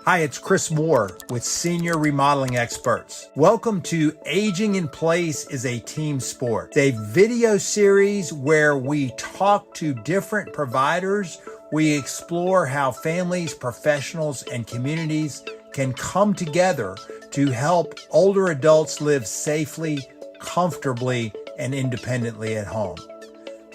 Hi, it's Chris Moore with Senior Remodeling Experts. Welcome to Aging in Place is a Team Sport. It's a video series where we talk to different providers. We explore how families, professionals, and communities can come together to help older adults live safely, comfortably, and independently at home.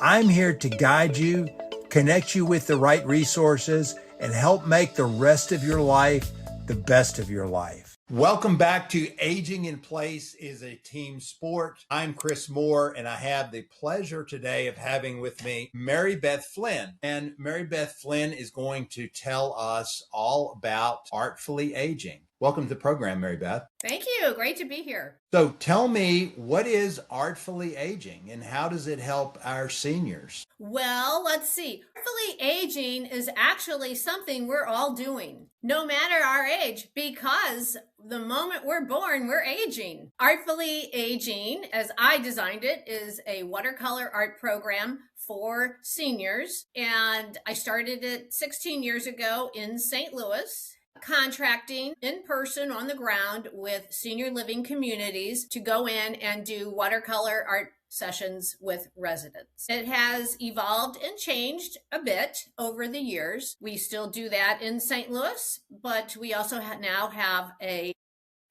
I'm here to guide you, connect you with the right resources, and help make the rest of your life the best of your life. Welcome back to Aging in Place is a Team Sport. I'm Chris Moore, and I have the pleasure today of having with me Mary Beth Flynn. And Mary Beth Flynn is going to tell us all about Artfully Aging. Welcome to the program, Mary Beth. Thank you. Great to be here. So tell me, what is Artfully Aging and how does it help our seniors? Well, let's see. Artfully aging is actually something we're all doing, no matter our age, because the moment we're born, we're aging. Artfully Aging, as I designed it, is a watercolor art program for seniors. And I started it 16 years ago in St. Louis, contracting in person on the ground with senior living communities to go in and do watercolor art sessions with residents. It has evolved and changed a bit over the years. We still do that in St. Louis, but we also now have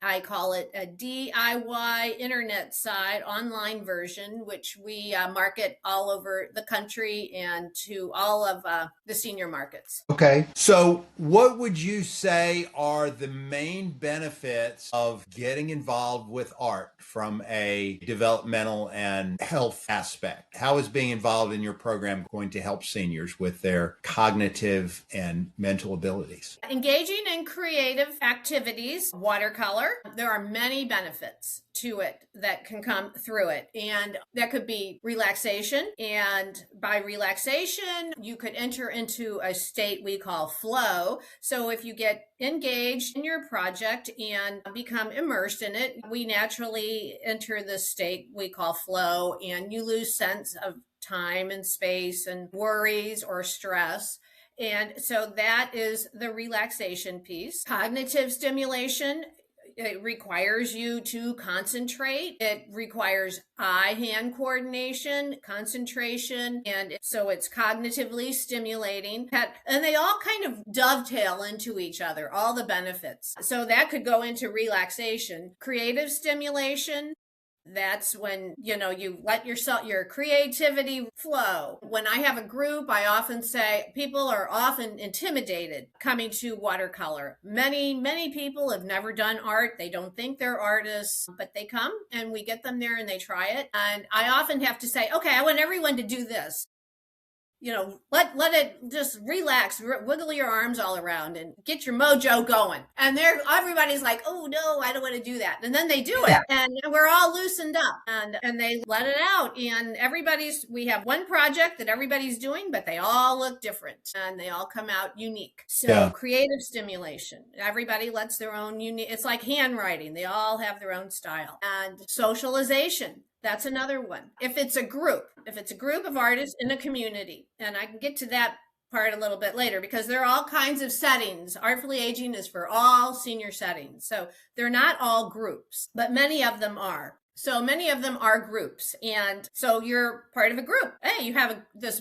I call it a DIY internet site online version, which we market all over the country and to all of the senior markets. Okay. So what would you say are the main benefits of getting involved with art from a developmental and health aspect? How is being involved in your program going to help seniors with their cognitive and mental abilities? Engaging in creative activities, watercolor, there are many benefits to it that can come through it. And that could be relaxation. And by relaxation, you could enter into a state we call flow. So if you get engaged in your project and become immersed in it, we naturally enter the state we call flow, and you lose sense of time and space and worries or stress. And so that is the relaxation piece. Cognitive stimulation, it requires you to concentrate. It requires eye-hand coordination, concentration, and so it's cognitively stimulating. And they all kind of dovetail into each other, all the benefits. So that could go into relaxation. Creative stimulation, that's when, you let your creativity flow. When I have a group, I often say people are often intimidated coming to watercolor. Many people have never done art. They don't think they're artists, but they come and we get them there and they try it. And I often have to say, okay, I want everyone to do this. Let it just relax, wiggle your arms all around and get your mojo going. And everybody's like, oh no, I don't want to do that. And then they do it and we're all loosened up and they let it out. And we have one project that everybody's doing, but they all look different and they all come out unique. So Creative stimulation, everybody lets their own unique, it's like handwriting. They all have their own style. And socialization. That's another one. If it's a group of artists in a community, and I can get to that part a little bit later because there are all kinds of settings. Artfully Aging is for all senior settings. So they're not all groups, but many of them are. So many of them are groups. And so you're part of a group. Hey, you have this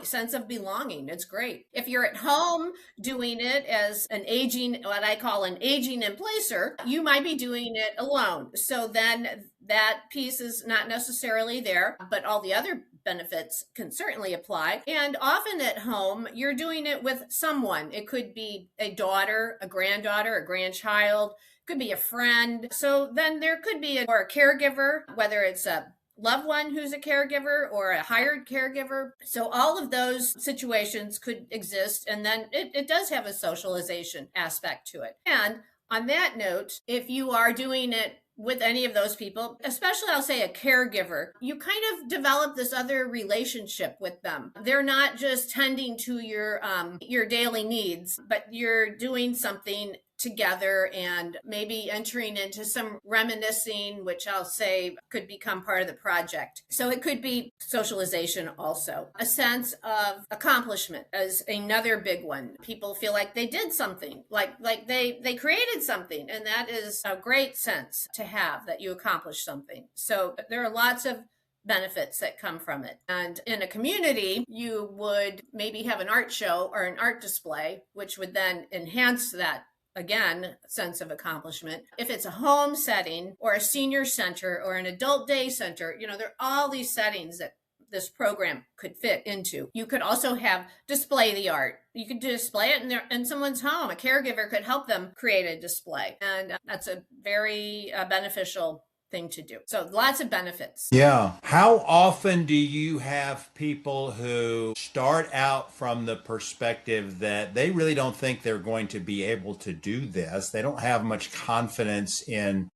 sense of belonging. It's great. If you're at home doing it as what I call an aging in placer, you might be doing it alone. So then that piece is not necessarily there, but all the other benefits can certainly apply. And often at home, you're doing it with someone. It could be a daughter, a granddaughter, a grandchild, could be a friend. So then there could be a caregiver, whether it's a loved one who's a caregiver or a hired caregiver. So all of those situations could exist. And then it does have a socialization aspect to it. And on that note, if you are doing it with any of those people, especially I'll say a caregiver, you kind of develop this other relationship with them. They're not just tending to your daily needs, but you're doing something together and maybe entering into some reminiscing, which I'll say could become part of the project. So it could be socialization also. A sense of accomplishment is another big one. People feel like they did something, like they created something, and that is a great sense to have, that you accomplished something. So there are lots of benefits that come from it. And in a community, you would maybe have an art show or an art display, which would then enhance that, again, sense of accomplishment. If it's a home setting or a senior center or an adult day center, there are all these settings that this program could fit into. You could also have display the art. You could display it in someone's home. A caregiver could help them create a display. And that's a very beneficial thing to do. So lots of benefits. Yeah. How often do you have people who start out from the perspective that they really don't think they're going to be able to do this? They don't have much confidence in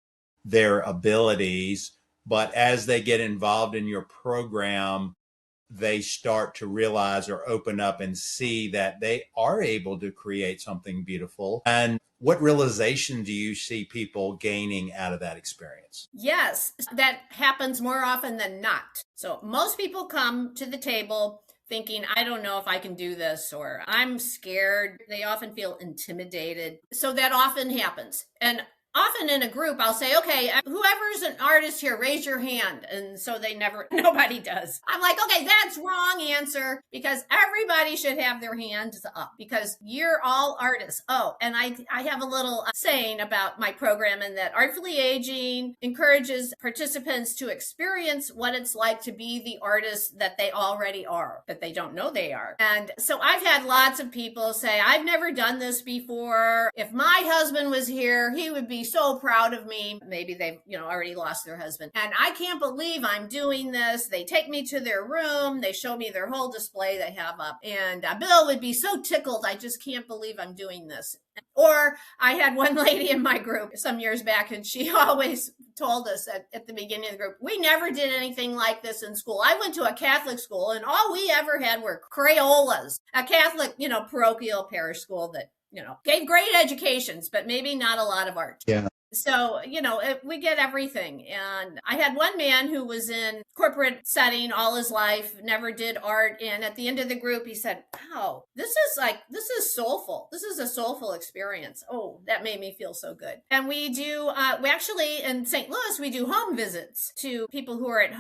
their abilities, but as they get involved in your program, they start to realize or open up and see that they are able to create something beautiful. And what realization do you see people gaining out of that experience? Yes, that happens more often than not. So most people come to the table thinking, I don't know if I can do this, or I'm scared. They often feel intimidated. So that often happens. And often in a group, I'll say, okay, whoever's an artist here, raise your hand. And so nobody does. I'm like, okay, that's wrong answer, because everybody should have their hands up, because you're all artists. Oh, and I have a little saying about my program, and that Artfully Aging encourages participants to experience what it's like to be the artist that they already are, that they don't know they are. And so I've had lots of people say, I've never done this before. If my husband was here, he would be so proud of me. Maybe they've already lost their husband, and I can't believe I'm doing this. They take me to their room, they show me their whole display they have up, and Bill would be so tickled. I just can't believe I'm doing this. Or I had one lady in my group some years back, and she always told us at the beginning of the group, we never did anything like this in school. I went to a Catholic school, and all we ever had were Crayolas. A Catholic, parochial parish school that gave great educations, but maybe not a lot of art. Yeah. So, we get everything. And I had one man who was in corporate setting all his life, never did art. And at the end of the group, he said, wow, this is soulful. This is a soulful experience. Oh, that made me feel so good. And we actually in St. Louis, we do home visits to people who are at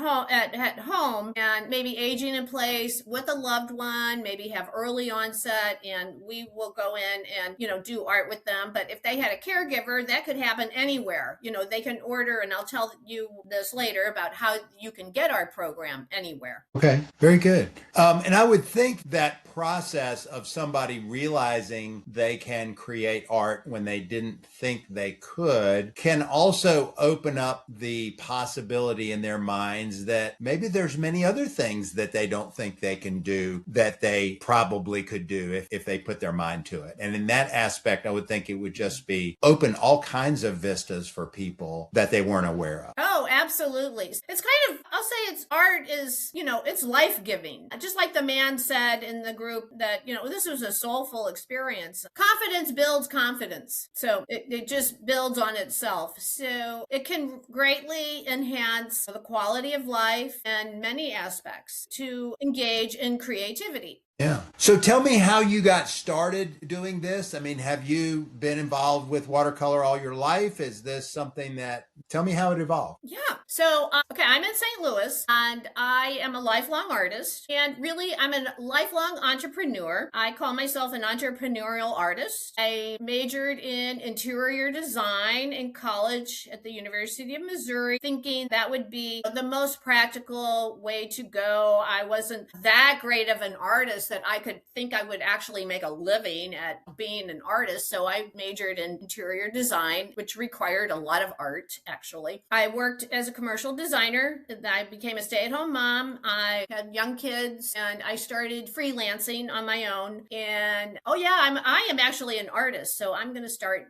home and maybe aging in place with a loved one, maybe have early onset, and we will go in and, do art with them. But if they had a caregiver, that could happen anywhere. They can order, and I'll tell you this later about how you can get our program anywhere. Okay, very good. And I would think that process of somebody realizing they can create art when they didn't think they could can also open up the possibility in their minds that maybe there's many other things that they don't think they can do that they probably could do if they put their mind to it. And in that aspect, I would think it would just be open all kinds of vistas for people that they weren't aware of. Oh, absolutely. It's kind of, I'll say art is, it's life-giving. Just like the man said in the group that, this was a soulful experience. Confidence builds confidence. So it just builds on itself. So it can greatly enhance the quality of life and many aspects to engage in creativity. Yeah. So tell me how you got started doing this. I mean, have you been involved with watercolor all your life? Is this something tell me how it evolved? Yeah. So, I'm in St. Louis, and I am a lifelong artist, and really I'm a lifelong entrepreneur. I call myself an entrepreneurial artist. I majored in interior design in college at the University of Missouri, thinking that would be the most practical way to go. I wasn't that great of an artist that I could think I would actually make a living at being an artist. So I majored in interior design, which required a lot of art, actually. I worked as a commercial designer. I became a stay-at-home mom. I had young kids, and I started freelancing on my own. And I am actually an artist. So I'm going to start,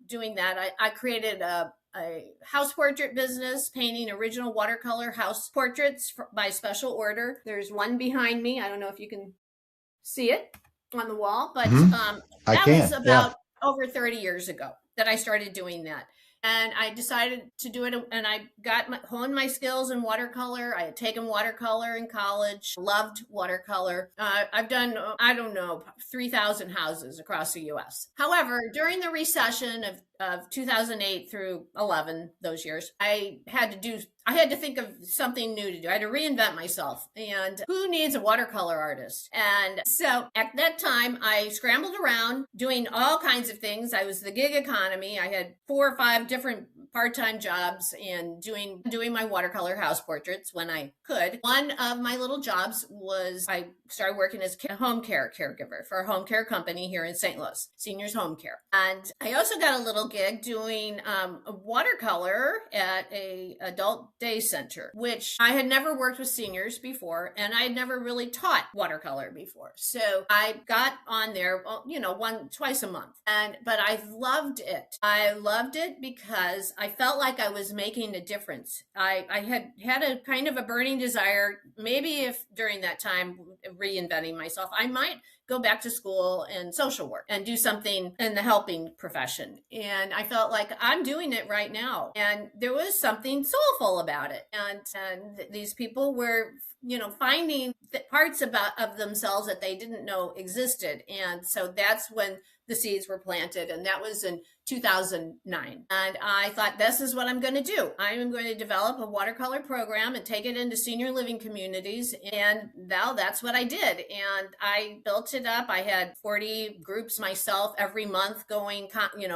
doing that. I created a house portrait business, painting original watercolor house portraits by special order. There's one behind me. I don't know if you can see it on the wall, but that was about over 30 years ago. that I started doing that. And I decided to do it, and I honed my skills in watercolor. I had taken watercolor in college, loved watercolor. I've done, I don't know, 3,000 houses across the U.S. However, during the recession of 2008 through 11, those years, I had to think of something new to do. I had to reinvent myself. And who needs a watercolor artist? And so at that time, I scrambled around doing all kinds of things. I was the gig economy. I had 4 or 5 different part-time jobs and doing my watercolor house portraits when I could. One of my little jobs was I started working as a home care caregiver for a home care company here in St. Louis, Seniors Home Care. And I also got a little gig doing a watercolor at a adult day center, which I had never worked with seniors before, and I had never really taught watercolor before. So I got on there, twice a month. But I loved it. I loved it because I felt like I was making a difference. I had a kind of a burning desire, maybe if during that time reinventing myself, I might go back to school and social work and do something in the helping profession. And I felt like I'm doing it right now. And there was something soulful about it. And these people were, finding parts of themselves that they didn't know existed. And so that's when the seeds were planted. And that was in 2009. And I thought, this is what I'm going to do. I am going to develop a watercolor program and take it into senior living communities. And now that's what I did. And I built it up. I had 40 groups myself every month going,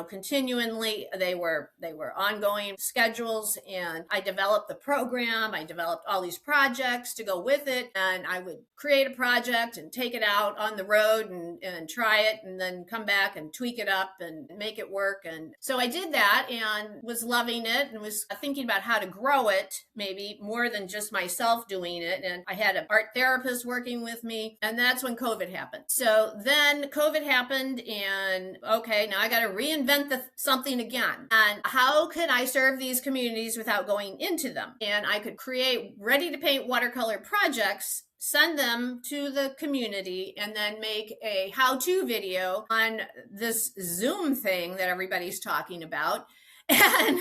continually. They were ongoing schedules. And I developed the program. I developed all these projects to go with it. And I would create a project and take it out on the road and try it and then come back and tweak it up and make it work. And so I did that and was loving it and was thinking about how to grow it, maybe more than just myself doing it. And I had an art therapist working with me. And that's when COVID happened. So then COVID happened and okay, now I got to reinvent something again. And how could I serve these communities without going into them? And I could create ready to paint watercolor projects, send them to the community, and then make a how-to video on this Zoom thing that everybody's talking about, and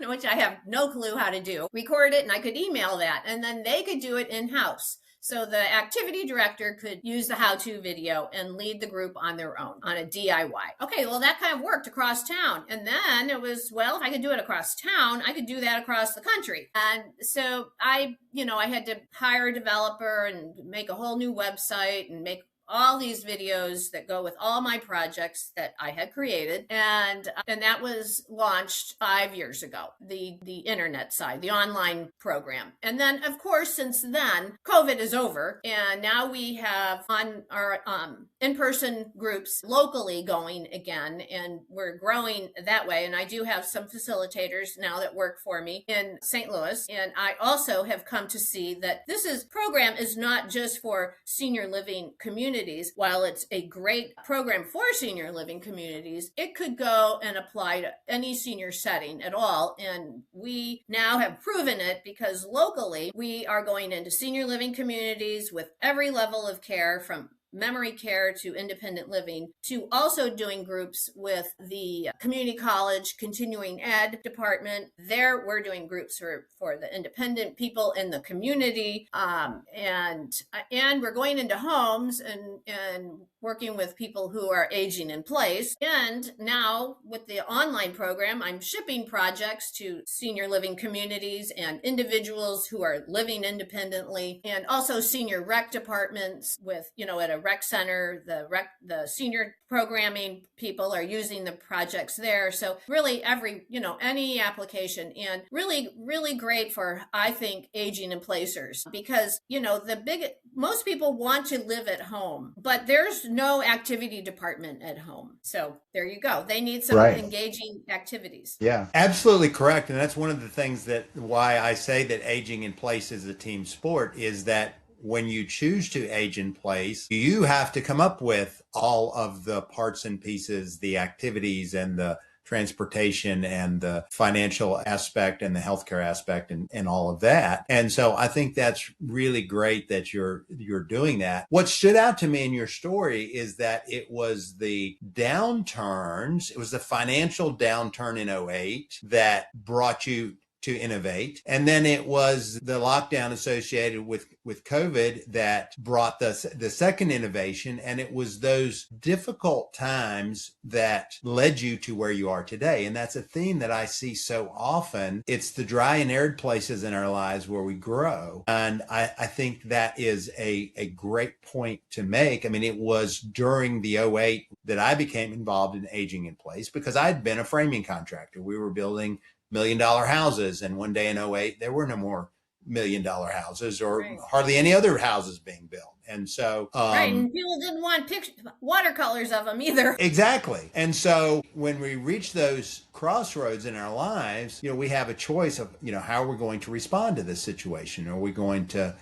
which I have no clue how to do. Record it, and I could email that, and then they could do it in-house. So the activity director could use the how-to video and lead the group on their own on a DIY. Okay, well, that kind of worked across town. And then it was, well, if I could do it across town, I could do that across the country. And so I had to hire a developer and make a whole new website and make all these videos that go with all my projects that I had created. And that was launched 5 years ago, the internet side, the online program. And then, of course, since then, COVID is over. And now we have on our in-person groups locally going again. And we're growing that way. And I do have some facilitators now that work for me in St. Louis. And I also have come to see that this program is not just for senior living communities. While it's a great program for senior living communities, it could go and apply to any senior setting at all. And we now have proven it because locally we are going into senior living communities with every level of care, from memory care to independent living, to also doing groups with the community college continuing ed department. There we're doing groups for the independent people in the community, and we're going into homes and working with people who are aging in place. And now with the online program, I'm shipping projects to senior living communities and individuals who are living independently, and also senior rec departments with, at a rec center, the senior programming people are using the projects there. So really any application, and really, really great for, I think, aging in placers, because, most people want to live at home, but there's no activity department at home. So there you go. They need some engaging activities. Yeah, absolutely correct. And that's one of the things why I say that aging in place is a team sport, is that when you choose to age in place, you have to come up with all of the parts and pieces, the activities and the transportation and the financial aspect and the healthcare aspect and all of that. And so I think that's really great that you're doing that. What stood out to me in your story is that it was the downturns, it was the financial downturn in '08 that brought you to innovate. And then it was the lockdown associated with COVID that brought the second innovation. And it was those difficult times that led you to where you are today. And that's a theme that I see so often. It's the dry and arid places in our lives where we grow. And I think that is a great point to make. I mean, it was during the '08 that I became involved in Aging in Place because I'd been a framing contractor. We were building $1 million houses. And one day in '08, there were no more $1 million houses or hardly any other houses being built. And so, and people didn't want watercolors of them either. Exactly. And so when we reach those crossroads in our lives, we have a choice of, how we're going to respond to this situation. Are we going to,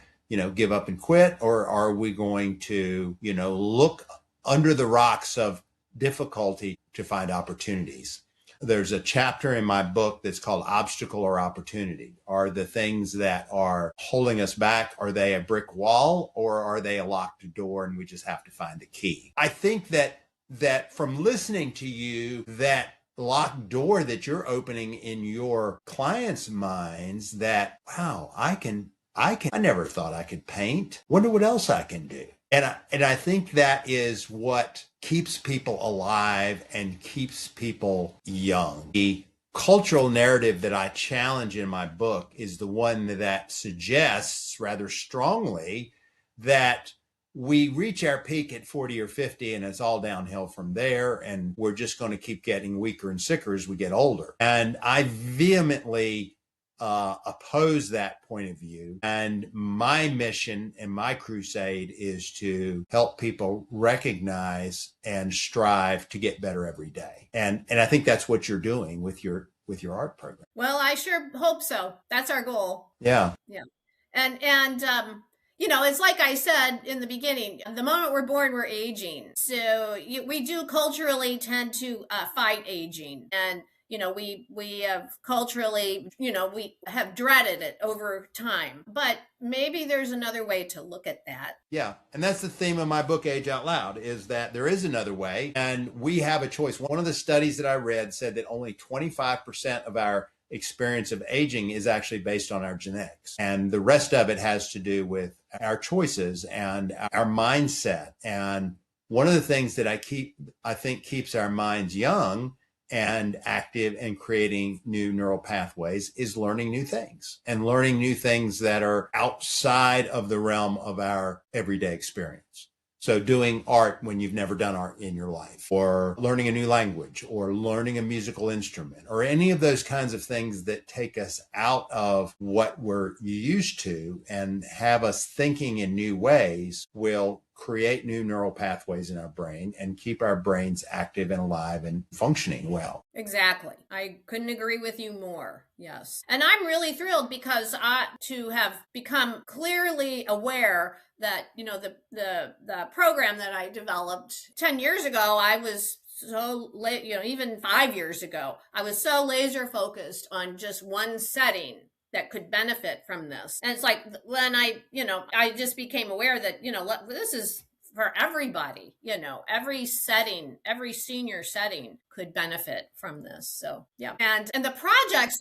give up and quit? Or are we going to, look under the rocks of difficulty to find opportunities? There's a chapter in my book that's called Obstacle or Opportunity. Are the things that are holding us back, are they a brick wall or are they a locked door and we just have to find the key? I think that from listening to you, that locked door that you're opening in your clients' minds that, wow, I never thought I could paint. Wonder what else I can do. And I think that is what keeps people alive and keeps people young. The cultural narrative that I challenge in my book is the one that suggests rather strongly that we reach our peak at 40 or 50 and it's all downhill from there. And we're just going to keep getting weaker and sicker as we get older. And I vehemently oppose that point of view. And my mission and my crusade is to help people recognize and strive to get better every day. And I think that's what you're doing with your art program. Well, I sure hope so. That's our goal. Yeah. Yeah. And it's like I said in the beginning, the moment we're born, we're aging. So we do culturally tend to fight aging. And we have culturally, we have dreaded it over time, but maybe there's another way to look at that. Yeah. And that's the theme of my book, Age Out Loud, is that there is another way and we have a choice. One of the studies that I read said that only 25% of our experience of aging is actually based on our genetics. And the rest of it has to do with our choices and our mindset. And one of the things that I think keeps our minds young and active and creating new neural pathways is learning new things and learning new things that are outside of the realm of our everyday experience. So doing art when you've never done art in your life, or learning a new language, or learning a musical instrument, or any of those kinds of things that take us out of what we're used to and have us thinking in new ways will create new neural pathways in our brain and keep our brains active and alive and functioning well. Exactly. I couldn't agree with you more. Yes. And I'm really thrilled because to have become clearly aware that, the program that I developed 10 years ago, I was so late, even 5 years ago, I was so laser focused on just one setting that could benefit from this. And it's like when I just became aware that, this is for everybody, every setting, every senior setting could benefit from this. So, yeah. And the projects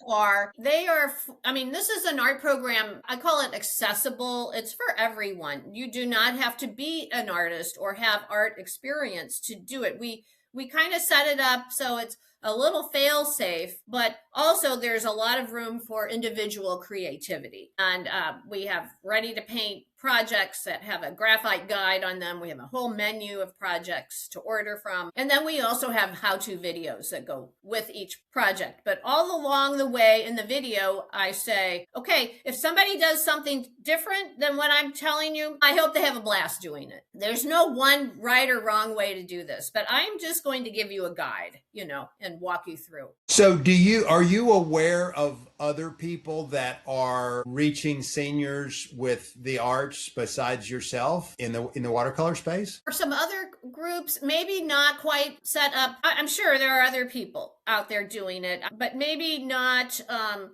this is an art program. I call it accessible. It's for everyone. You do not have to be an artist or have art experience to do it. We kind of set it up so it's a little fail safe, but also there's a lot of room for individual creativity. And we have ready to paint projects that have a graphite guide on them. We have a whole menu of projects to order from. And then we also have how-to videos that go with each project. But all along the way in the video, I say, okay, if somebody does something different than what I'm telling you, I hope they have a blast doing it. There's no one right or wrong way to do this, but I'm just going to give you a guide, and walk you through. So are you aware of other people that are reaching seniors with the arts besides yourself in the watercolor space? For some other groups, maybe not quite set up. I'm sure there are other people out there doing it, but maybe not,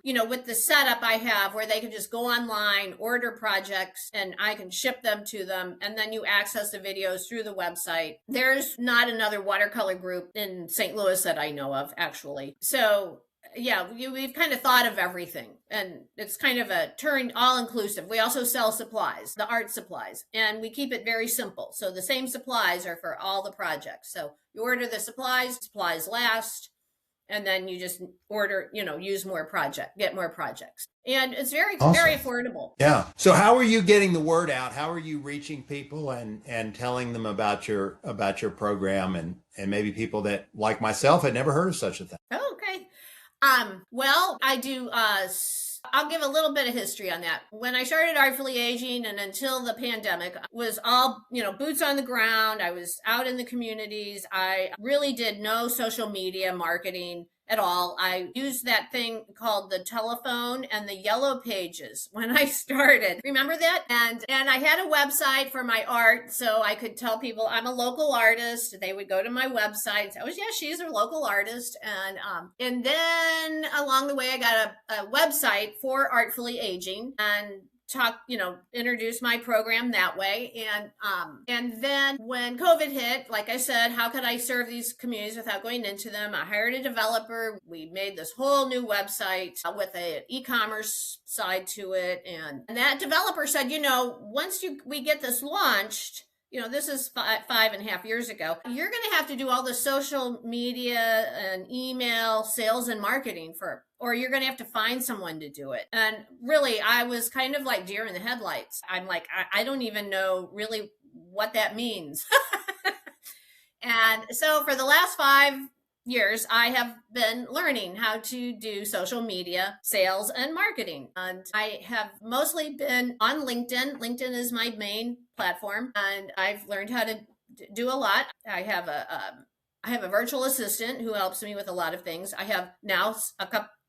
with the setup I have where they can just go online, order projects, and I can ship them to them. And then you access the videos through the website. There's not another watercolor group in St. Louis that I know of, actually. So yeah, we've kind of thought of everything, and it's kind of a turn all inclusive. We also sell supplies, the art supplies, and we keep it very simple. So the same supplies are for all the projects. So you order the supplies last, and then you just order, use more get more projects. And it's very, awesome. Very affordable. Yeah. So how are you getting the word out? How are you reaching people and telling them about your program and maybe people that, like myself, had never heard of such a thing? Oh, okay. Well, I do, I'll give a little bit of history on that. When I started Artfully Aging and until the pandemic was all, boots on the ground. I was out in the communities. I really did no social media marketing at all. I used that thing called the telephone and the yellow pages when I started. Remember that? And I had a website for my art, so I could tell people I'm a local artist. They would go to my website and say, "Oh, yeah, she's a local artist." And then along the way, I got a website for Artfully Aging and introduce my program that way. And then when COVID hit, like I said, how could I serve these communities without going into them? I hired a developer. We made this whole new website with an e-commerce side to it. And that developer said, once we get this launched, this is 5.5 years ago, you're going to have to do all the social media and email sales and marketing or you're going to have to find someone to do it. And really, I was kind of like deer in the headlights. I'm like, I don't even know really what that means. And so for the last 5 years, I have been learning how to do social media sales and marketing. And I have mostly been on LinkedIn. LinkedIn is my main platform, and I've learned how to do a lot. I have a virtual assistant who helps me with a lot of things. I have now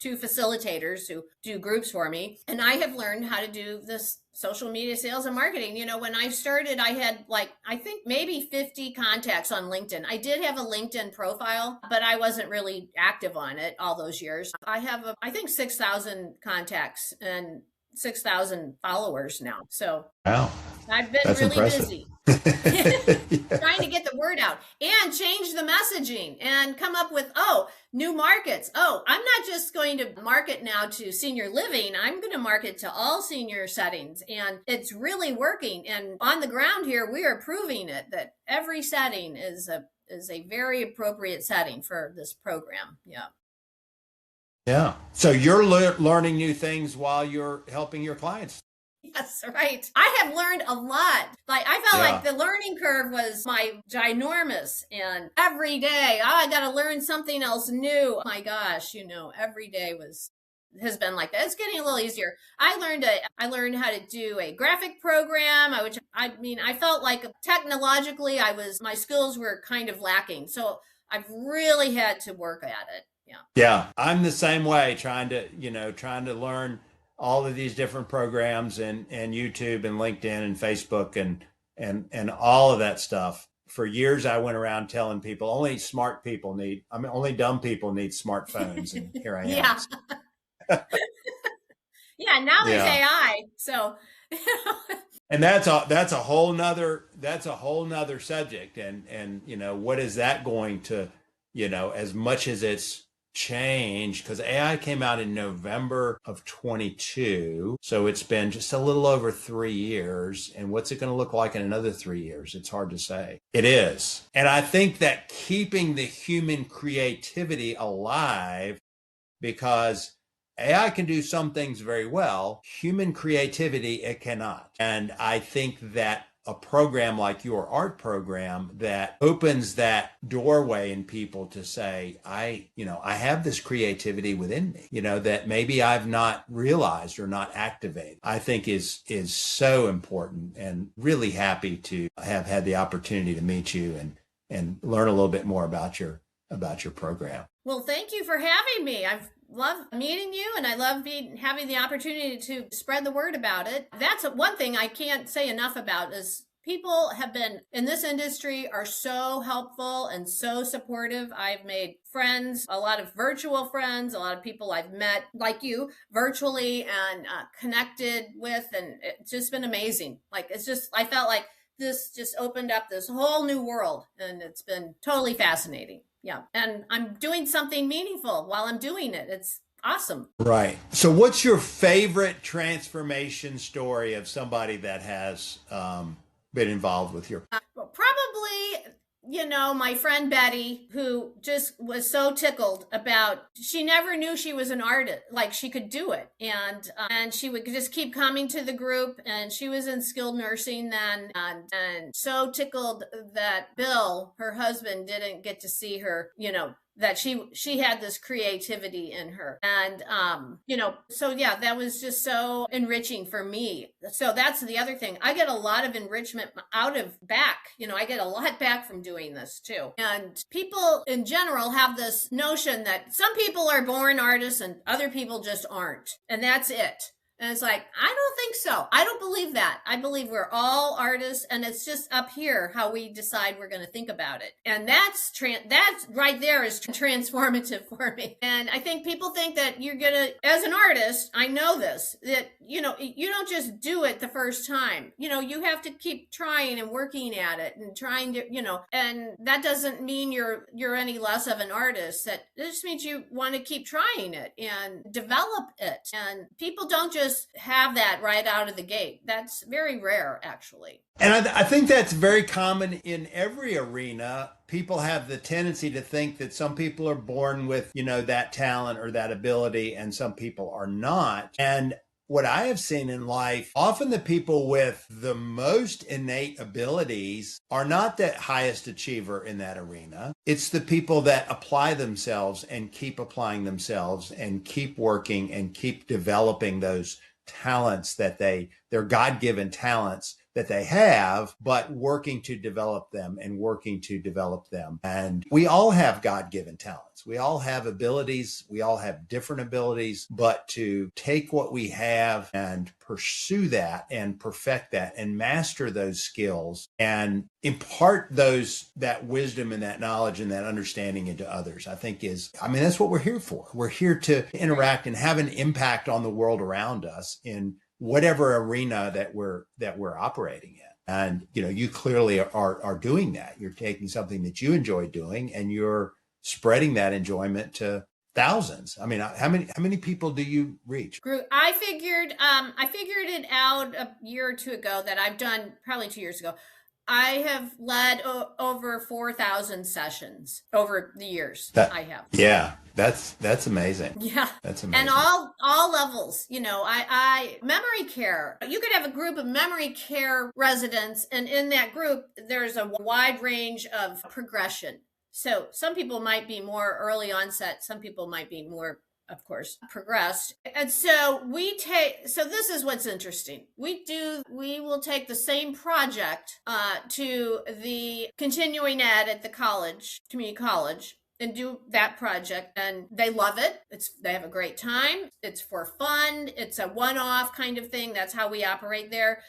two facilitators who do groups for me, and I have learned how to do this social media sales and marketing. When I started, I had I think maybe 50 contacts on LinkedIn. I did have a LinkedIn profile, but I wasn't really active on it all those years. I have I think 6,000 contacts and 6,000 followers now. So wow, I've been that's really impressive. Busy trying to get the word out and change the messaging and come up with, new markets. I'm not just going to market now to senior living. I'm going to market to all senior settings. And it's really working. And on the ground here, we are proving it, that every setting is a very appropriate setting for this program. Yeah. Yeah. So you're learning new things while you're helping your clients. That's right. I have learned a lot. I felt like the learning curve was ginormous, and every day, I got to learn something else new. Oh my gosh, every day has been like that. It's getting a little easier. I learned how to do a graphic program, which I felt like technologically my skills were kind of lacking. So I've really had to work at it. Yeah. Yeah. I'm the same way, trying to learn all of these different programs and YouTube and LinkedIn and Facebook and all of that stuff. For years, I went around telling people only dumb people need smartphones. And here I am. Yeah. Yeah. Now there's AI. So. And that's a whole nother subject. And what is that going to, as much as it's change, because AI came out in November of 22. So it's been just a little over 3 years. And what's it going to look like in another 3 years? It's hard to say. It is. And I think that keeping the human creativity alive, because AI can do some things very well, human creativity, it cannot. And I think that a program like your art program that opens that doorway in people to say, I have this creativity within me, that maybe I've not realized or not activated, I think is so important, and really happy to have had the opportunity to meet you and learn a little bit more about your about your program. Well, thank you for having me. I've loved meeting you, and I love having the opportunity to spread the word about it. That's one thing I can't say enough about is people have been in this industry are so helpful and so supportive. I've made friends, a lot of virtual friends, a lot of people I've met like you virtually and connected with, and it's just been amazing. Like, it's just, I felt like this just opened up this whole new world, and it's been totally fascinating. Yeah. And I'm doing something meaningful while I'm doing it. It's awesome. Right. So what's your favorite transformation story of somebody that has been involved with your? Probably, my friend Betty, who just was so tickled about, she never knew she was an artist, like she could do it. And she would just keep coming to the group, and she was in skilled nursing then, and so tickled that Bill, her husband, didn't get to see her, that she had this creativity in her. And so yeah, that was just so enriching for me. So that's the other thing. I get a lot of enrichment out of back. I get a lot back from doing this too. And people in general have this notion that some people are born artists and other people just aren't. And that's it. And it's like, I don't think so. I don't believe that. I believe we're all artists, and it's just up here how we decide we're going to think about it. And that's right there is transformative for me. And I think people think that you're going to, as an artist, I know this, that, you don't just do it the first time. You have to keep trying and working at it and trying to, and that doesn't mean you're any less of an artist. That just means you want to keep trying it and develop it. And people don't just have that right out of the gate. That's very rare, actually. And I think that's very common in every arena. People have the tendency to think that some people are born with, that talent or that ability, and some people are not. And what I have seen in life, often the people with the most innate abilities are not the highest achiever in that arena. It's the people that apply themselves and keep applying themselves and keep working and keep developing those talents their God-given talents that they have, but working to develop them and working to develop them. And we all have God-given talents. We all have abilities. We all have different abilities, but to take what we have and pursue that and perfect that and master those skills and impart that wisdom and that knowledge and that understanding into others, I think that's what we're here for. We're here to interact and have an impact on the world around us in whatever arena that we're operating in. And, you clearly are doing that. You're taking something that you enjoy doing and you're spreading that enjoyment to thousands. I mean, how many people do you reach? I figured it out a year or two ago that I've done, probably 2 years ago. I have led over 4,000 sessions over the years. I have. Yeah, that's amazing. Yeah, that's amazing. And all levels. I memory care. You could have a group of memory care residents, and in that group, there's a wide range of progression. So some people might be more early onset. Some people might be more, of course, progressed. And so this is what's interesting. We will take the same project to the continuing ed at the community college, and do that project, and they love it. They have a great time. It's for fun. It's a one-off kind of thing. That's how we operate there.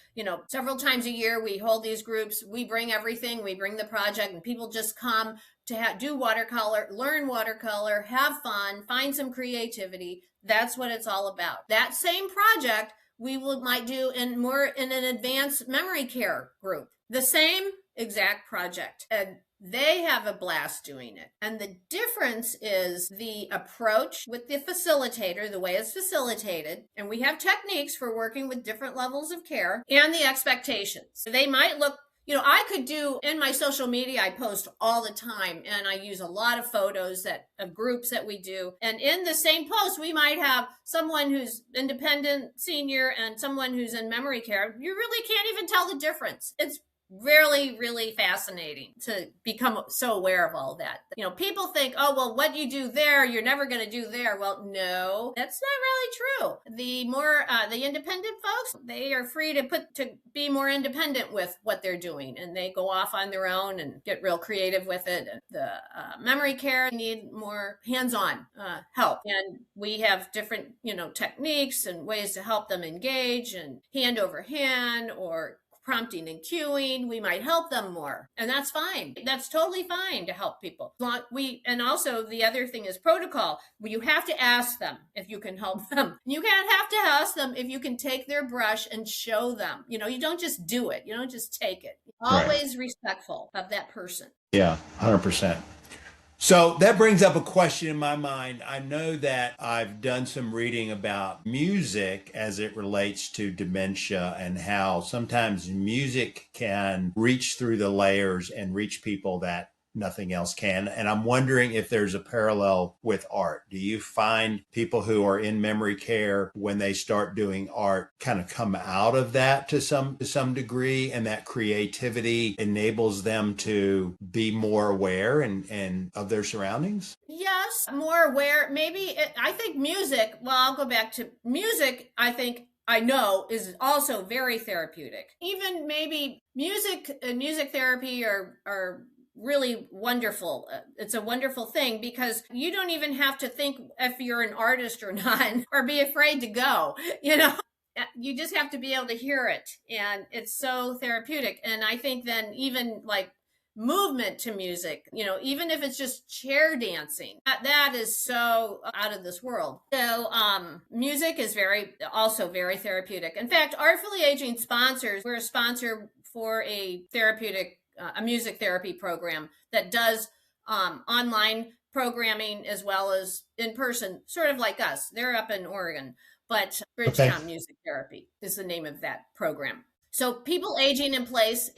Several times a year we hold these groups. We bring everything. We bring the project, and people just come to do watercolor, learn watercolor, have fun, find some creativity. That's what it's all about. That same project might do in an advanced memory care group. The same exact project. And they have a blast doing it. And the difference is the approach with the facilitator, the way it's facilitated. And we have techniques for working with different levels of care, and the expectations. They might look, I could do in my social media, I post all the time, and I use a lot of photos of groups that we do. And in the same post, we might have someone who's independent senior and someone who's in memory care. You really can't even tell the difference. It's really, really fascinating to become so aware of all that. People think, oh, well, what you do there, you're never going to do there. Well, no, that's not really true. The more, the independent folks, they are free to be more independent with what they're doing, and they go off on their own and get real creative with it. The memory care need more hands-on help. And we have different, techniques and ways to help them engage, and hand over hand or prompting and cueing, we might help them more. And that's fine. That's totally fine to help people. And also the other thing is protocol. You have to ask them if you can help them. You can't have to ask them if you can take their brush and show them. You don't just do it. You don't just take it. Always respectful of that person. Yeah, 100%. So that brings up a question in my mind. I know that I've done some reading about music as it relates to dementia, and how sometimes music can reach through the layers and reach people that nothing else can. And I'm wondering if there's a parallel with art. Do you find people who are in memory care, when they start doing art, kind of come out of that to some degree, and that creativity enables them to be more aware and of their surroundings? Yes, more aware. I think music, well, I'll go back to music, I know is also very therapeutic. Even maybe music and music therapy are really wonderful. It's a wonderful thing, because you don't even have to think if you're an artist or not, or be afraid to go, you just have to be able to hear it. And it's so therapeutic. And I think then even like movement to music, even if it's just chair dancing, that is so out of this world. So music is also very therapeutic. In fact, Artfully Aging we're a sponsor for a music therapy program that does online programming as well as in person, sort of like us. They're up in Oregon, but Bridgetown Music Therapy is the name of that program. So people aging in placers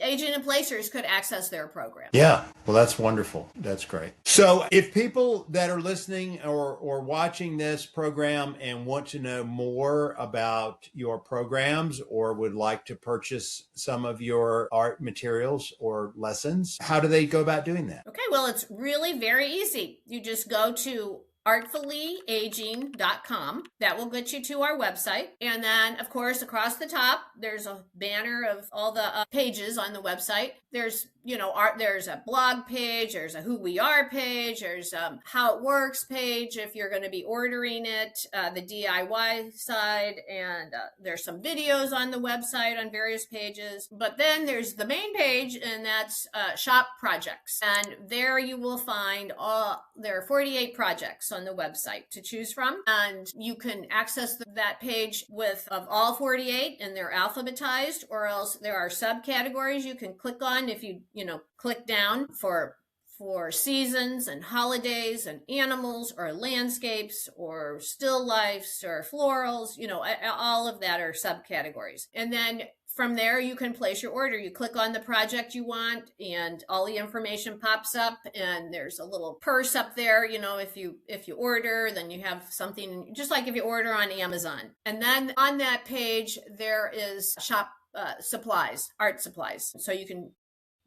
could access their program. Yeah, well, that's wonderful. That's great. So if people that are listening or watching this program and want to know more about your programs, or would like to purchase some of your art materials or lessons, how do they go about doing that? Okay, well, it's really very easy. You just go to artfullyaging.com. That will get you to our website. And then, of course, across the top, there's a banner of all the pages on the website. There's, there's a blog page, there's a who we are page, there's a how it works page if you're going to be ordering it, the DIY side, and there's some videos on the website on various pages. But then there's the main page, and that's shop projects. And there you will find there are 48 projects on the website to choose from, and you can access that page of all 48, and they're alphabetized, or else there are subcategories you can click on if you click down for seasons and holidays and animals or landscapes or still lifes or florals. All of that are subcategories. And then from there, you can place your order. You click on the project you want, and all the information pops up, and there's a little purse up there. If you order, then you have something, just like if you order on Amazon. And then on that page, there is shop supplies, art supplies. So you can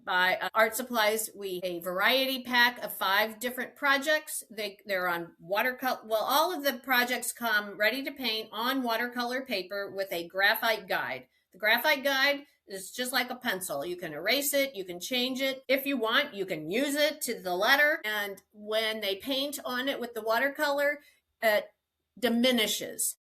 buy art supplies. A variety pack of 5 different projects. They're on watercolor. Well, all of the projects come ready to paint on watercolor paper with a graphite guide. The graphite guide is just like a pencil. You can erase it, you can change it. If you want, you can use it to the letter. And when they paint on it with the watercolor, it diminishes.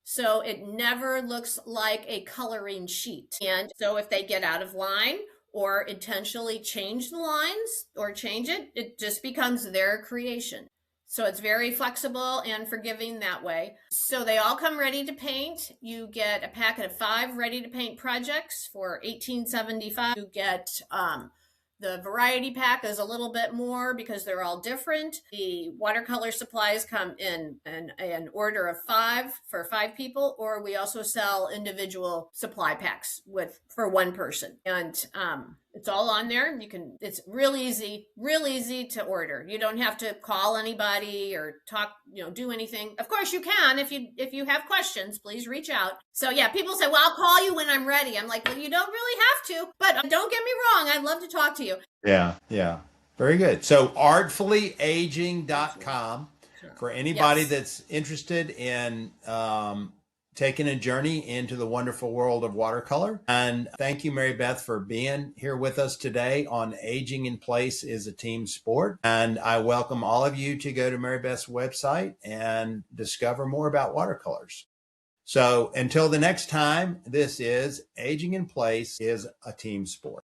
So it never looks like a coloring sheet. And so if they get out of line or intentionally change the lines or change it, it just becomes their creation. So it's very flexible and forgiving that way. So they all come ready to paint. You get a packet of 5 ready to paint projects for $18.75. You get the variety pack is a little bit more because they're all different. The watercolor supplies come in an order of 5 for 5 people, or we also sell individual supply packs for one person. And It's all on there. It's real easy to order. You don't have to call anybody or talk, do anything. Of course you can. If you have questions, please reach out. So yeah, people say, well, I'll call you when I'm ready. I'm like, well, you don't really have to, but don't get me wrong. I'd love to talk to you. Yeah. Yeah. Very good. So artfullyaging.com for anybody that's interested in taking a journey into the wonderful world of watercolor. And thank you, Mary Beth, for being here with us today on Aging in Place is a Team Sport. And I welcome all of you to go to Mary Beth's website and discover more about watercolors. So until the next time, this is Aging in Place is a Team Sport.